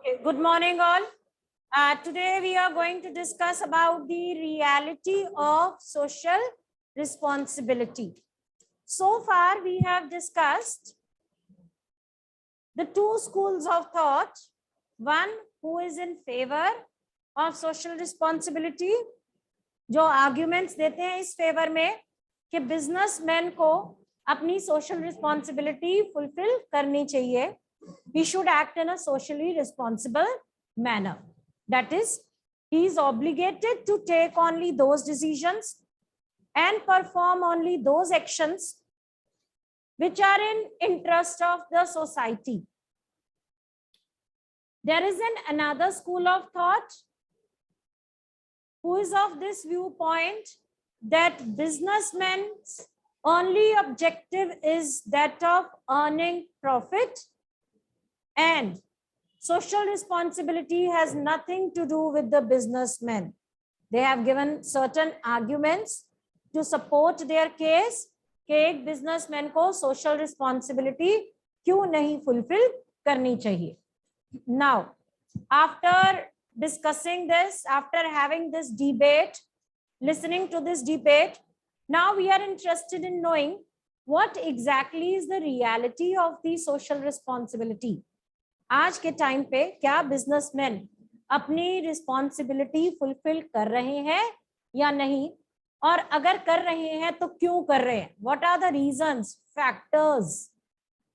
Okay, good morning all. Today we are going to discuss about the reality of social responsibility. So far we have discussed the two schools of thought. One who is in favor of social responsibility, जो arguments देते हैं इस favor में कि businessmen को अपनी social responsibility fulfill करनी चाहिए. He should act in a socially responsible manner. That is, he is obligated to take only those decisions and perform only those actions which are in interest of the society. There is another school of thought who is of this viewpoint that businessmen's only objective is that of earning profit, and social responsibility has nothing to do with the businessmen. They have given certain arguments to support their case कि एक businessman को social responsibility क्यों नहीं fulfill करनी चाहिए. Now, after discussing this, after having this debate, listening to this debate, now we are interested in knowing what exactly is the reality of the social responsibility. आज के time पे क्या businessman अपनी responsibility fulfil कर रहे हैं या नहीं, और अगर कर रहे हैं तो क्यों कर रहे हैं. What are the reasons, factors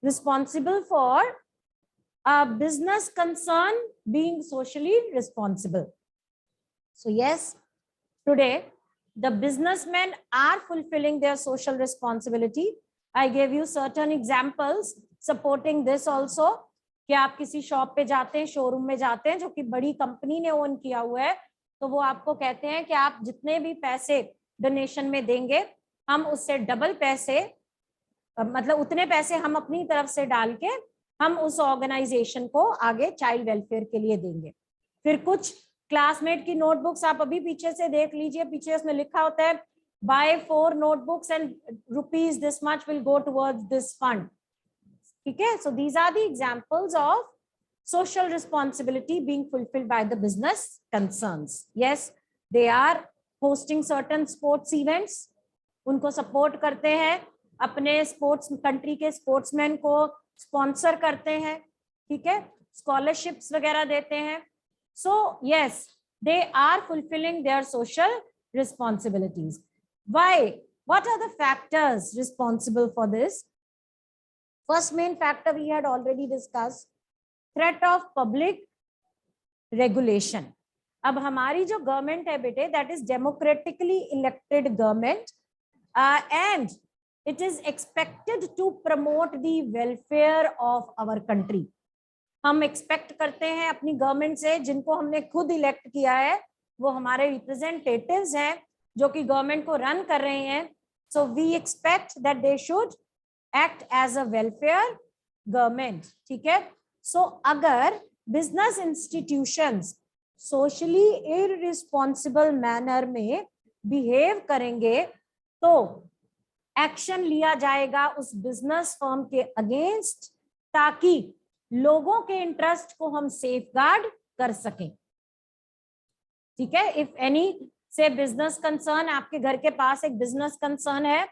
responsible for a business concern being socially responsible. So yes, today the businessmen are fulfilling their social responsibility. I gave you certain examples supporting this also. कि आप किसी shop पे जाते हैं, showroom में जाते हैं जो कि बड़ी कंपनी ने ओन किया हुआ है, तो वो आपको कहते हैं कि आप जितने भी पैसे डोनेशन में देंगे हम उससे डबल पैसे, मतलब उतने पैसे हम अपनी तरफ से डाल के हम उस ऑर्गेनाइजेशन को आगे चाइल्ड वेलफेयर के लिए देंगे. फिर कुछ क्लासमेट की नोटबुक्स आप अभी पीछे से देख लीजिए, पीछे उसमें लिखा होता है buy 4 notebooks and rupees this much will go towards this fund. ठीक है, so these are the examples of social responsibility being fulfilled by the business concerns. Yes, they are hosting certain sports events, उनको support करते हैं, अपने sports country के sportsman को sponsor करते हैं, ठीक है, स्कॉलरशिप्स वगैरह देते हैं. So yes, they are fulfilling their social responsibilities. Why? What are the factors responsible for this? First main factor we had already discussed, threat of public regulation. अब हमारी जो गवर्नमेंट है बेटे, that is democratically elected government, and it is expected to promote the welfare of our country. हम expect करते हैं अपनी government से, जिनको हमने खुद इलेक्ट किया है, वो हमारे रिप्रेजेंटेटिव्स हैं जो कि गवर्नमेंट को रन कर रहे हैं. So we expect that they should act as a welfare government. ठीक है, so अगर business institutions socially irresponsible manner में behave करेंगे तो एक्शन लिया जाएगा उस बिजनेस फर्म के अगेंस्ट, ताकि लोगों के इंटरेस्ट को हम सेफगार्ड कर सकें. ठीक है, इफ एनी से बिजनेस कंसर्न, आपके घर के पास एक बिजनेस कंसर्न है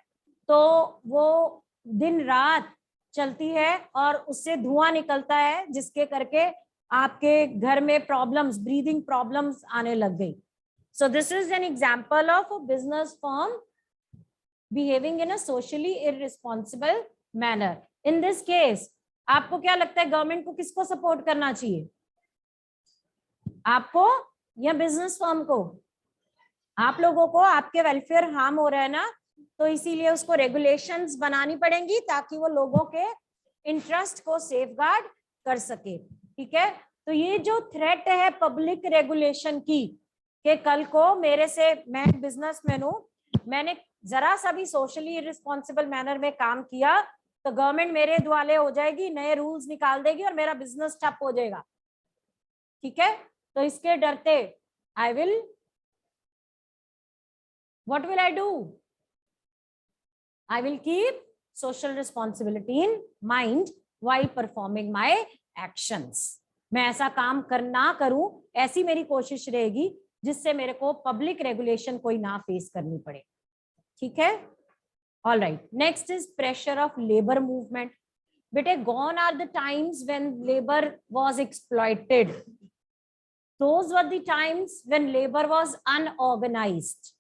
तो वो दिन रात चलती है और उससे धुआं निकलता है, जिसके करके आपके घर में प्रॉब्लम्स, ब्रीदिंग प्रॉब्लम्स आने लग गई. So this is an example of a business firm behaving in a socially irresponsible manner. In this case आपको क्या लगता है, गवर्नमेंट को किसको सपोर्ट करना चाहिए, आपको या बिजनेस फर्म को? आप लोगों को आपके वेलफेयर हार्म हो रहा है ना, तो इसीलिए उसको रेगुलेशंस बनानी पड़ेंगी ताकि वो लोगों के इंटरेस्ट को सेफगार्ड कर सके. ठीक है, तो ये जो थ्रेट है पब्लिक रेगुलेशन की, कि कल को मेरे से, मैं बिजनेसमैन हूं, मैंने जरा सा भी सोशली रिस्पॉन्सिबल मैनर में काम किया तो गवर्नमेंट मेरे दुआले हो जाएगी, नए रूल्स निकाल देगी और मेरा बिजनेस ठप हो जाएगा. ठीक है, तो इसके डरते what will I do? I will keep social responsibility in mind while performing my actions. मैं ऐसा काम ना करूं, ऐसी मेरी कोशिश रहेगी जिससे मेरे को पब्लिक रेगुलेशन कोई ना फेस करनी पड़े। ठीक है, all right. Next is pressure of labour movement. बेटे, gone are the times when labour was exploited, those were the times when labour was unorganised.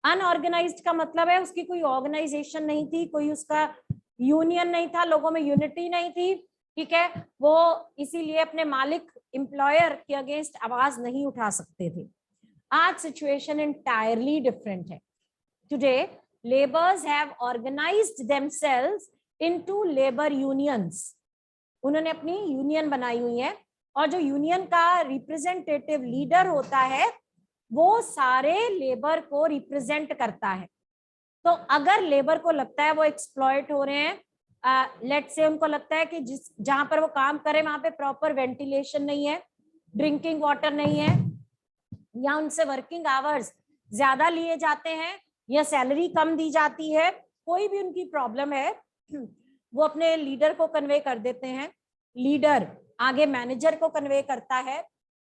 Unorganised का मतलब है उसकी कोई ऑर्गेनाइजेशन नहीं थी, कोई उसका यूनियन नहीं था, लोगों में यूनिटी नहीं थी, ठीक है, वो इसीलिए अपने मालिक एम्प्लॉयर के अगेंस्ट आवाज नहीं उठा सकते थे। आज सिचुएशन एंटायरली डिफरेंट है। Today labours have organised themselves into labour unions. उन्होंने अपनी यूनियन बनाई हुई है, और जो यूनियन का रिप्रेजेंटेटिव लीडर होता है वो सारे लेबर को रिप्रेजेंट करता है। तो अगर लेबर को लगता है वो एक्सप्लॉइट हो रहे हैं, लेट से उनको लगता है कि जहां पर वो काम करे वहां पे प्रॉपर वेंटिलेशन नहीं है, ड्रिंकिंग वाटर नहीं है, या उनसे वर्किंग आवर्स ज्यादा लिए जाते हैं, या सैलरी कम दी जाती है, कोई भी उनकी प्रॉब्लम है, वो अपने लीडर को कन्वे कर देते हैं, लीडर आगे मैनेजर को कन्वे करता है।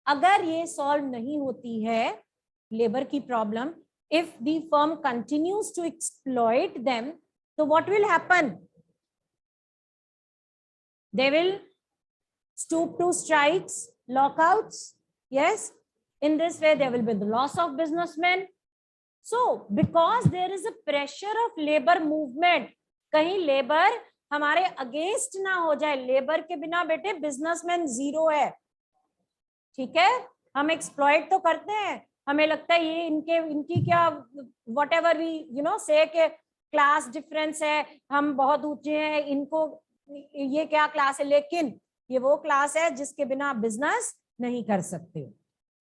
अगर ये सॉल्व नहीं होती है लेबर की problem, if the firm continues to exploit them, so what will happen? They will stoop to strikes, lockouts. Yes, in this way there will be the loss of businessmen. So because there is a pressure of labor movement, कहीं labour हमारे against ना हो जाए, labour के बिना बेटे businessman zero है। ठीक है, हम एक्सप्लॉइट तो करते हैं, हमें लगता है ये इनकी क्या whatever we you know say के क्लास डिफरेंस है, हम बहुत ऊंचे हैं, इनको ये क्या क्लास है, लेकिन ये वो क्लास है जिसके बिना बिजनेस नहीं कर सकते।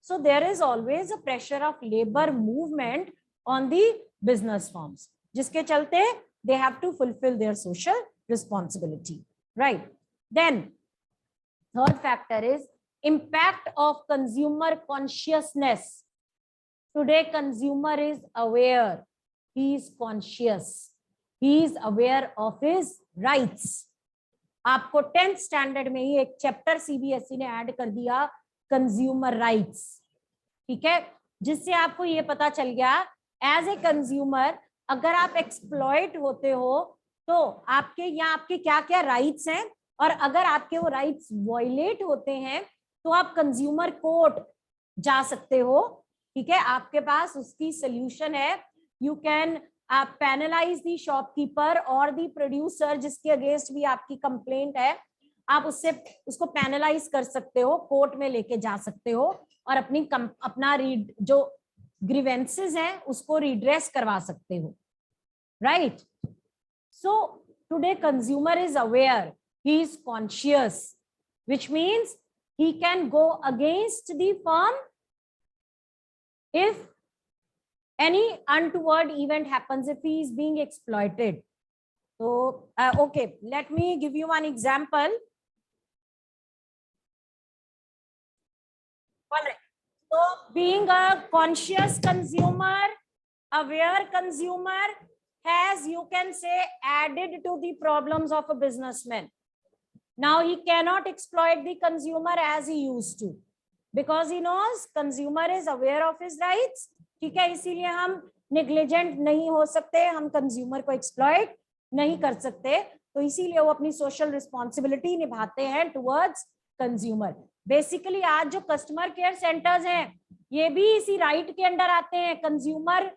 So there is always a pressure of labour movement on the business forms, जिसके चलते they have to fulfil their social responsibility, right. Then third factor is impact of consumer consciousness. Today consumer is aware, he is conscious, he is aware of his rights. आपको 10th standard में ही एक chapter CBSE ने add कर दिया, consumer rights, ठीक है, जिससे आपको ये पता चल गया एज ए कंज्यूमर अगर आप एक्सप्लॉइट होते हो तो आपके यहाँ आपके क्या क्या राइट्स हैं, और अगर आपके वो राइट्स वायलेट होते हैं तो आप कंज्यूमर कोर्ट जा सकते हो। ठीक है, आपके पास उसकी सोल्यूशन है, you can penalise the shopkeeper और दी प्रोड्यूसर जिसके अगेंस्ट भी आपकी कंप्लेंट है, आप उसको पेनलाइज कर सकते हो, कोर्ट में लेके जा सकते हो और अपना जो ग्रीवेंसेस हैं उसको रिड्रेस करवा सकते हो, right. So today consumer is aware, he is conscious, which means he can go against the firm if any untoward event happens, if he is being exploited. So okay, let me give you one example. All right, so being a conscious consumer, aware consumer has, you can say, added to the problems of a businessman. Now he cannot exploit the consumer as he used to, because he knows consumer is aware of his rights. ठीक है, इसीलिए हम negligent नहीं हो सकते, हम consumer को exploit नहीं कर सकते, तो इसीलिए वो अपनी सोशल रिस्पॉन्सिबिलिटी निभाते हैं टुवर्ड्स कंज्यूमर। बेसिकली आज जो कस्टमर केयर सेंटर्स हैं ये भी इसी राइट के अंडर आते हैं, कंज्यूमर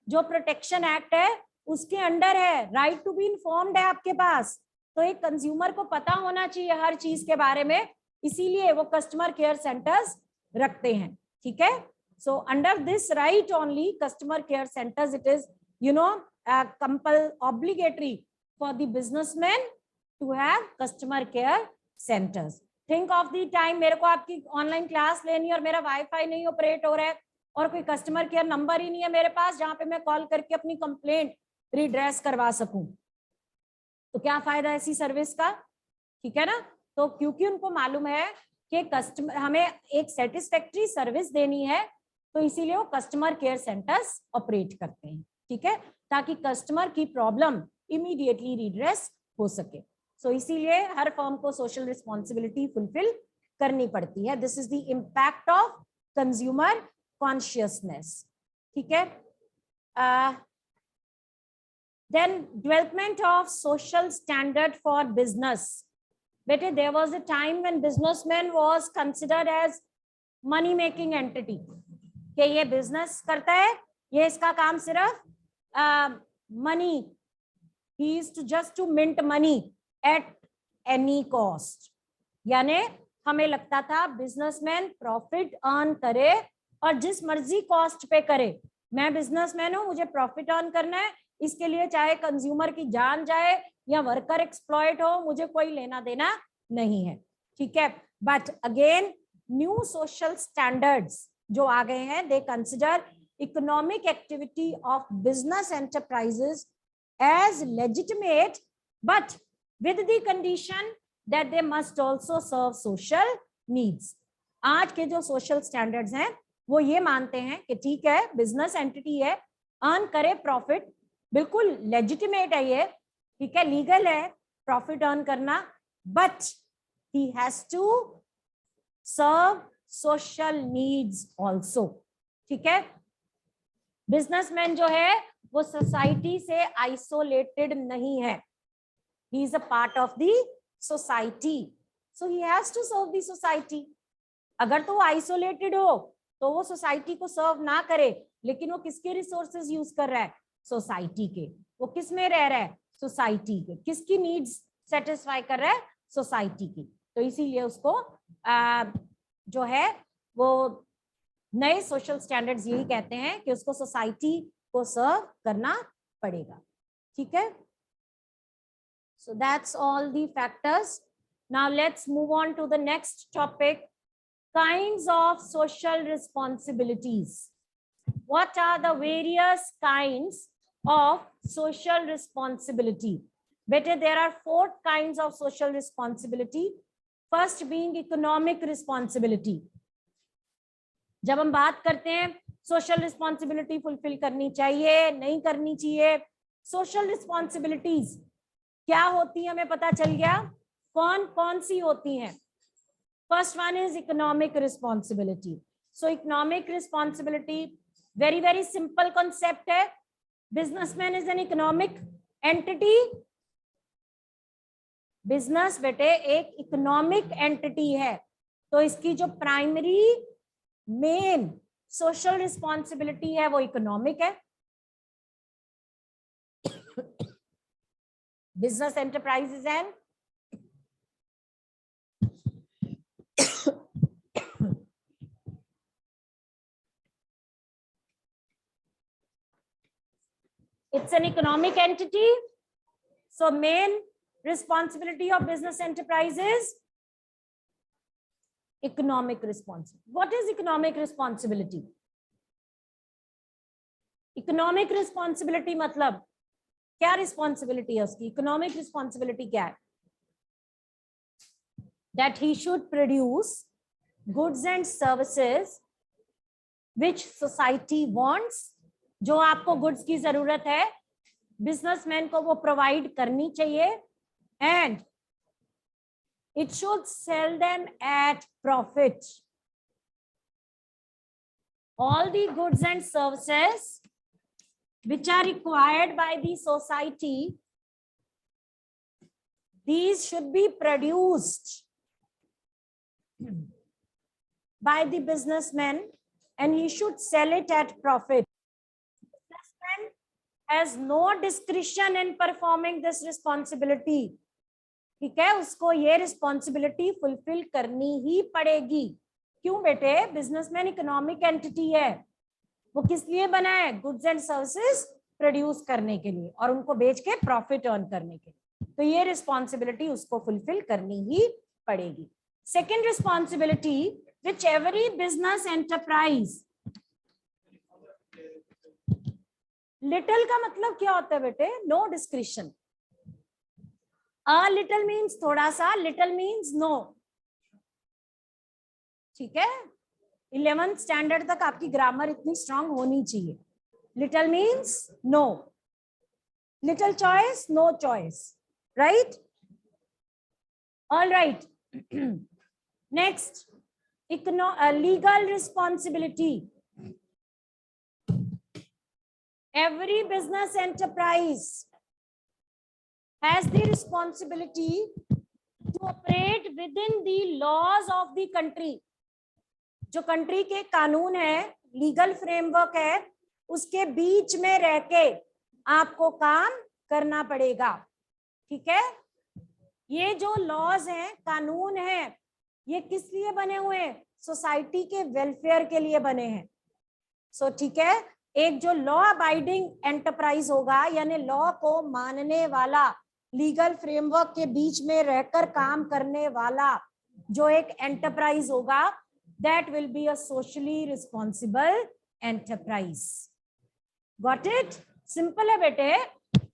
जो प्रोटेक्शन एक्ट है उसके अंडर है, राइट टू बी इन्फॉर्म्ड है आपके पास, तो एक कंज्यूमर को पता होना चाहिए हर चीज के बारे में, इसीलिए वो कस्टमर केयर सेंटर्स रखते हैं। ठीक है, so under this right only customer care centres, it is you know obligatory for the businessman to have customer care centres. Think of the time मेरे को आपकी ऑनलाइन क्लास लेनी है और मेरा वाईफाई नहीं ऑपरेट हो रहा है और कोई कस्टमर केयर नंबर ही नहीं है मेरे पास जहां पे मैं कॉल करके अपनी कंप्लेंट रिड्रेस करवा सकूं, तो क्या फायदा ऐसी सर्विस का। ठीक है ना, तो क्योंकि उनको मालूम है कि कस्टमर हमें एक सेटिस्फैक्टरी सर्विस देनी है, तो इसीलिए वो कस्टमर केयर सेंटर्स ऑपरेट करते हैं। ठीक है, ताकि कस्टमर की प्रॉब्लम इमीडिएटली रिड्रेस हो सके। सो इसीलिए हर फर्म को सोशल रिस्पॉन्सिबिलिटी फुलफिल करनी पड़ती है. This is the impact of consumer consciousness. ठीक है. Then development of social standard for business. बेटे there was a time when businessman was considered as money making entity. कि ये बिजनेस करता है, ये इसका काम सिर्फ money, he is to just to mint money at any cost. यानी हमें लगता था बिजनेसमैन प्रॉफिट अर्न करे और जिस मर्जी कॉस्ट पे करे. मैं बिजनेसमैन हूं, मुझे प्रॉफिट अर्न करना है, इसके लिए चाहे कंज्यूमर की जान जाए या वर्कर एक्सप्लॉइट हो, मुझे कोई लेना देना नहीं है. ठीक है. But again new social standards जो आ गए हैं, they consider economic activity of business enterprises as legitimate but with the condition that they must also serve social needs. आज के जो सोशल स्टैंडर्ड्स हैं वो ये मानते हैं कि ठीक है, बिजनेस एंटिटी है, अर्न करे प्रॉफिट, बिल्कुल लेजिटिमेट है ये, ठीक है, लीगल है प्रॉफिट अर्न करना, but he has to serve social needs also. ठीक है. बिजनेसमैन जो है वो सोसाइटी से आइसोलेटेड नहीं है, he is a part of the society, so he has to serve the society. अगर तो वो आइसोलेटेड हो तो वो सोसाइटी को सर्व ना करे, लेकिन वो किसके रिसोर्सेज यूज कर रहा है? सोसाइटी के. वो किस में रह रहा है? सोसाइटी के. किसकी नीड्स सेटिस्फाई कर रहा है? सोसाइटी की. तो इसीलिए उसको जो है वो नए सोशल स्टैंडर्ड्स यही कहते हैं कि उसको सोसाइटी को सर्व करना पड़ेगा. ठीक है. So that's all the factors. Now let's move on to the next topic, kinds of social responsibilities. What are the various kinds of social responsibility? Better, there are 4 kinds of social responsibility. First being economic responsibility. जब हम बात करते हैं social responsibility fulfil करनी चाहिए, नहीं करनी चाहिए, सोशल रिस्पॉन्सिबिलिटीज क्या होती है हमें पता चल गया. कौन कौन सी होती हैं? First one is economic responsibility. So economic responsibility, very simple concept है. Businessman is an economic entity. Business बेटे एक economic entity है, तो इसकी जो primary main social responsibility है वो economic है. Business enterprises and it's an economic entity. So main responsibility of business enterprise is economic responsibility. What is economic responsibility? Economic responsibility मतलब क्या responsibility है उसकी? Economic responsibility क्या है? That he should produce goods and services which society wants. जो आपको goods की जरूरत है बिजनेसमैन को वो प्रोवाइड करनी चाहिए, and it should sell them at profit. All the goods and services which are required by the society, these should be produced by the businessman and he should sell it at profit. Has no discretion in performing this responsibility. ठीक है, उसको ये responsibility fulfil करनी ही पड़ेगी. क्यों बेटे? Businessman economic entity है, वो किस लिए बना है? गुड्स एंड सर्विसेज प्रोड्यूस करने के लिए और उनको बेच के प्रॉफिट अर्न करने के लिए. तो ये रिस्पॉन्सिबिलिटी उसको फुलफिल करनी ही पड़ेगी. Second responsibility which every business enterprise. Little का मतलब क्या होता है बेटे? No discretion. A little means थोड़ा सा, लिटिल मीन्स नो. ठीक है. 11th स्टैंडर्ड तक आपकी ग्रामर इतनी स्ट्रांग होनी चाहिए. Little means no, little choice, no choice, right? All right. Next, legal responsibility. Every business enterprise has the responsibility to operate within the laws of the country. जो country के कानून है, legal framework है, उसके बीच में रह के आपको काम करना पड़ेगा. ठीक है. ये जो लॉज हैं, कानून हैं, ये किस लिए बने हुए हैं? सोसाइटी के वेलफेयर के लिए बने हैं. सो ठीक है. एक जो लॉ अबाइडिंग एंटरप्राइज होगा, यानी लॉ को मानने वाला, लीगल फ्रेमवर्क के बीच में रहकर काम करने वाला जो एक एंटरप्राइज होगा, that will be a socially responsible enterprise. Got it? Simple है बेटे.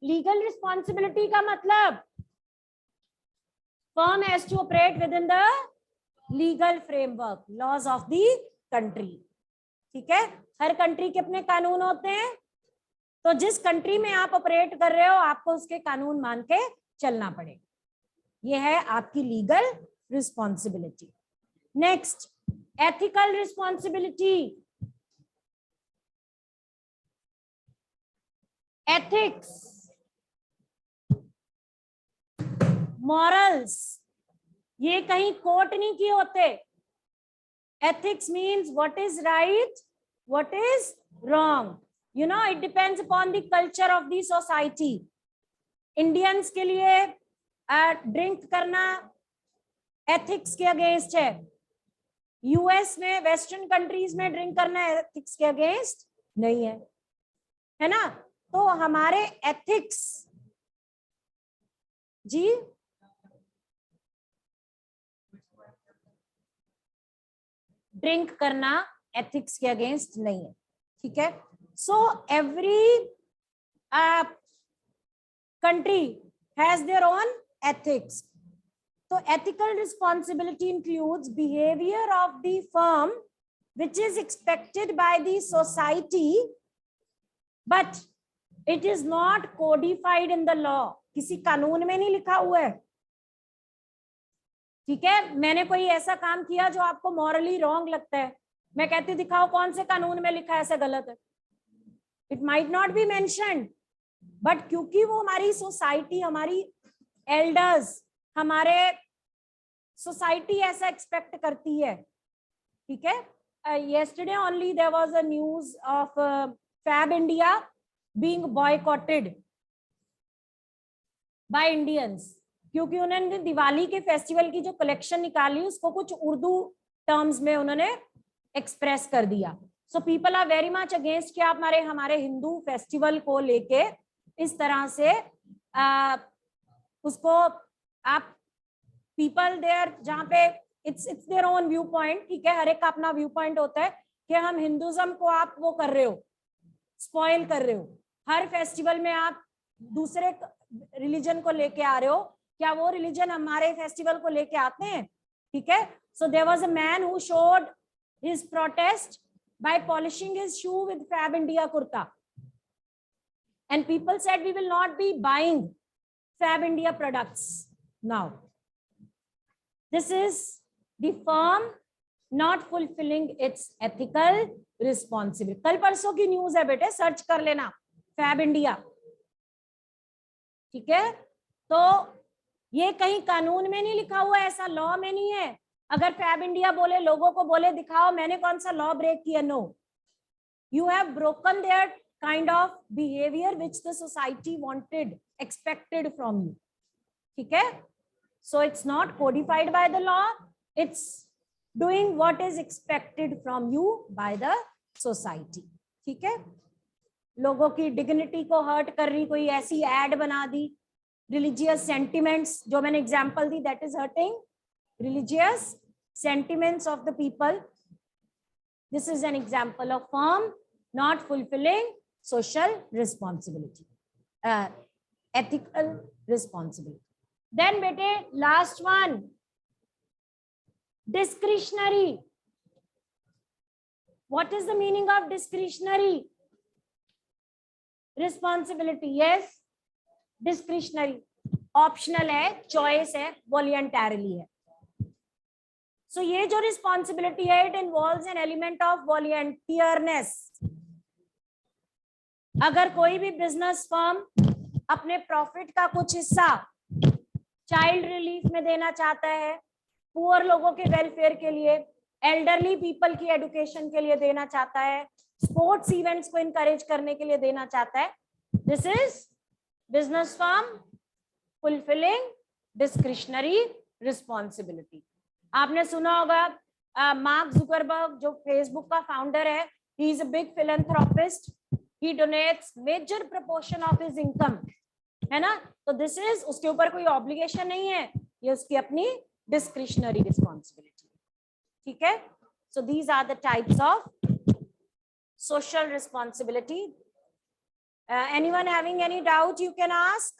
Legal responsibility का मतलब firm has to operate within the legal framework, laws of the country. ठीक है. हर कंट्री के अपने कानून होते हैं, तो जिस कंट्री में आप ऑपरेट कर रहे हो आपको उसके कानून मान के चलना पड़ेगा. ये है आपकी legal responsibility. Next, ethical responsibility. Ethics, morals, ये कहीं कोट नहीं किए होते. Ethics means what is right, what is wrong. You know, it depends upon the culture of the society. Indians के लिए ड्रिंक करना एथिक्स के अगेंस्ट है. यूएस में, वेस्टर्न कंट्रीज में ड्रिंक करना एथिक्स के अगेंस्ट नहीं है, है ना. तो हमारे एथिक्स जी, ड्रिंक करना एथिक्स के अगेंस्ट नहीं है. ठीक है. So every country has their own ethics. So ethical responsibility includes behavior of the firm which is expected by the society, but it is not codified in the law. किसी कानून में नहीं लिखा हुआ है. ठीक है. मैंने कोई ऐसा काम किया जो आपको मॉरली रॉन्ग लगता है, मैं कहती दिखाओ कौन से कानून में लिखा है ऐसा गलत है. It might not be mentioned, but क्योंकि वो हमारी सोसाइटी, हमारी एल्डर्स, हमारे सोसाइटी ऐसा एक्सपेक्ट करती है. ठीक है. yesterday only there was a news of Fab India being boycotted by Indians, क्योंकि उन्होंने दिवाली के फेस्टिवल की जो कलेक्शन निकाली उसको कुछ उर्दू टर्म्स में उन्होंने एक्सप्रेस कर दिया. So people are very much against कि आप हमारे हिंदू फेस्टिवल को लेके इस तरह से उसको आप पीपल देयर, जहाँ पे it's their own view point. ठीक है. हर एक का अपना व्यू पॉइंट होता है कि हम हिंदुज्म को आप वो कर रहे हो, स्पॉइल कर रहे हो. हर फेस्टिवल में आप दूसरे रिलीजन को लेके आ रहे हो. क्या वो रिलीजन हमारे फेस्टिवल को लेके आते हैं? ठीक है. So there was a man who showed his protest by polishing his shoe with Fab India kurta, and people said we will not be buying Fab India products now. This is the firm not fulfilling its ethical responsibility. कल परसों की news है बेटे, search कर लेना Fab India. ठीक है. तो ये कहीं कानून में नहीं लिखा हुआ है, ऐसा लॉ में नहीं है. अगर फैब इंडिया बोले, लोगों को बोले दिखाओ मैंने कौन सा लॉ ब्रेक किया, no, you have broken their kind of behaviour which the society wanted, expected from you. ठीक है. So it's not codified by the law, it's doing what is expected from you by the society. ठीक है. लोगों की dignity को hurt कर रही कोई ऐसी एड बना दी, रिलीजियस सेंटिमेंट्स जो मैंने example the, that is hurting religious sentiments of the people. This is an example of firm not fulfilling social responsibility, ethical responsibility. Then bete last one, discretionary. What is the meaning of discretionary responsibility? Yes, discretionary, optional है, choice है, voluntarily है. सो ये जो responsibility है, it involves an element of volunteerness. अगर कोई भी business firm अपने प्रॉफिट का कुछ हिस्सा चाइल्ड रिलीफ में देना चाहता है, पुअर लोगों के वेलफेयर के लिए, एल्डरली पीपल की एजुकेशन के लिए देना चाहता है, स्पोर्ट्स इवेंट्स को इनकरेज करने के लिए देना चाहता है, this is business firm fulfilling discretionary responsibility. आपने सुना होगा मार्क जुकरबर्ग जो फेसबुक का फाउंडर है, he is a big philanthropist, he donates major proportion of his income, है ना. तो दिस इज, उसके ऊपर कोई ऑब्लिगेशन नहीं है, ये उसकी अपनी डिस्क्रिशनरी रिस्पॉन्सिबिलिटी. ठीक है. So these are the types of social responsibility. Anyone having any doubt you can ask.